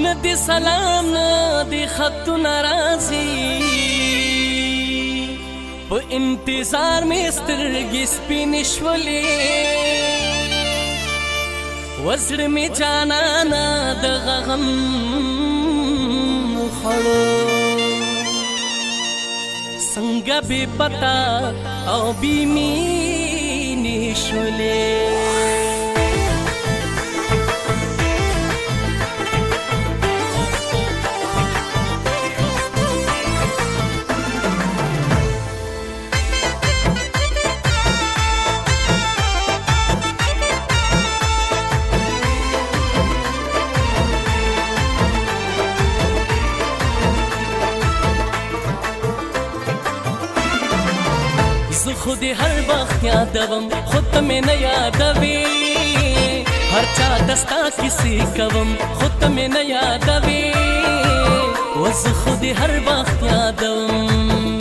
ندی سلام ندی خط ناراضی په انتظار می سترګې سپینې شولې وزړه می جانانه دغه غم وخوړو څنګه بې پتا او بې مینې شولې زه خود هر وخت یادوم خود ته مې نه یادوي هر چا ته ستا کیسې کوم خود ته مې نه یادوي و زه خود هر وخت یادوم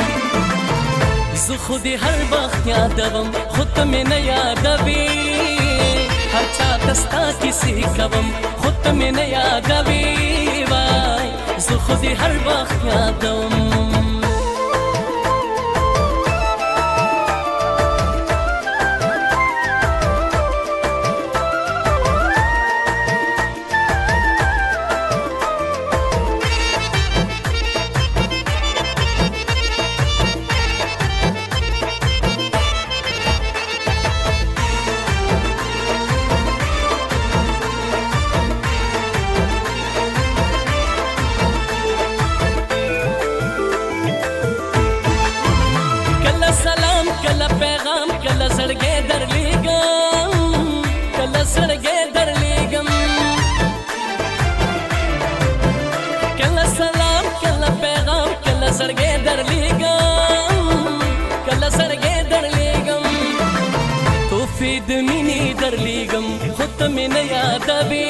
زه خود هر وخت یادوم خود ته مې نه یادوي هر چا ته ستا کیسې کوم خود ته مې نه یادوي وای زه خود هر وخت یادوم کله پیغام کله زړګی درلیږم کله زړګی درلیږم کله سلام کله پیغام کله زړګی درلیږم کله زړګی درلیږم توفې د مینې درلیږم خود ته مې نه یادوي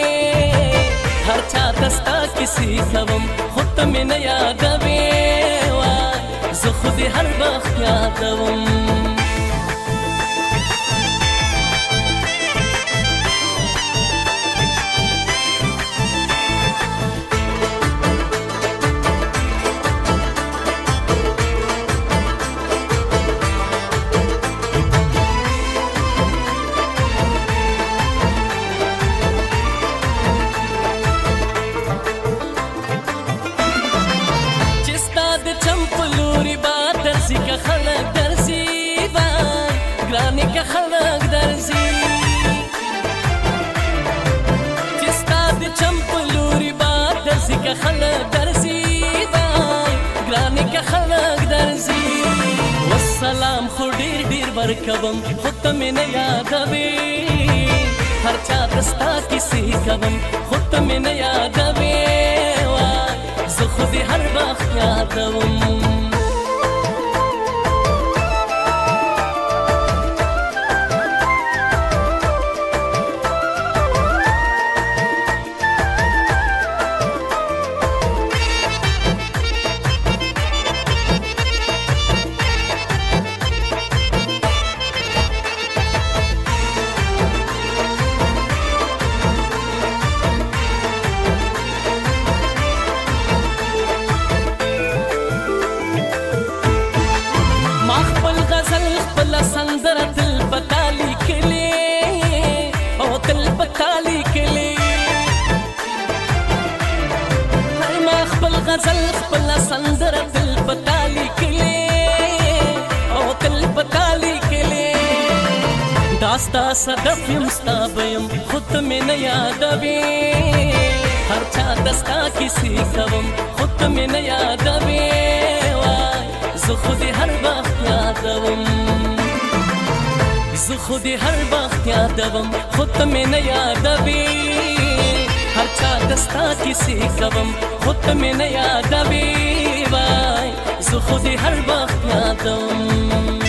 هر چا ته ستا کیسې کوم خود ته مې نه یادوي زه خود هر وخت یادوم که خلق درځي ګرانې که خلق درځي چې ستا د چم په لوري باد درځي که خلق درځي ګرانې که خلق درځي والسلام خو ډېر ډېر ورکوم خود ته مې نه یادوي هر چا ته ستا کیسې کوم خود ته مې نه یادوي زه خود هر وخت یادوم خپل سندره تل پتا لیکلې او تل پتا لیکلې ما خپل غزل خپل سندره تل پتا لیکلې او تل پتا لیکلې داستا صدف یم ستا بیم خود ته مې نه یادوي هر چا ته ستا کیسې کوم خود ته مې نه یادوي زه خود هر وخت یادوم زه خود هر وخت یادوم خود ته مې نه یادوي هر چا ته ستا کیسې کوم خود ته مې نه یادوي زه خود هر وخت یادوم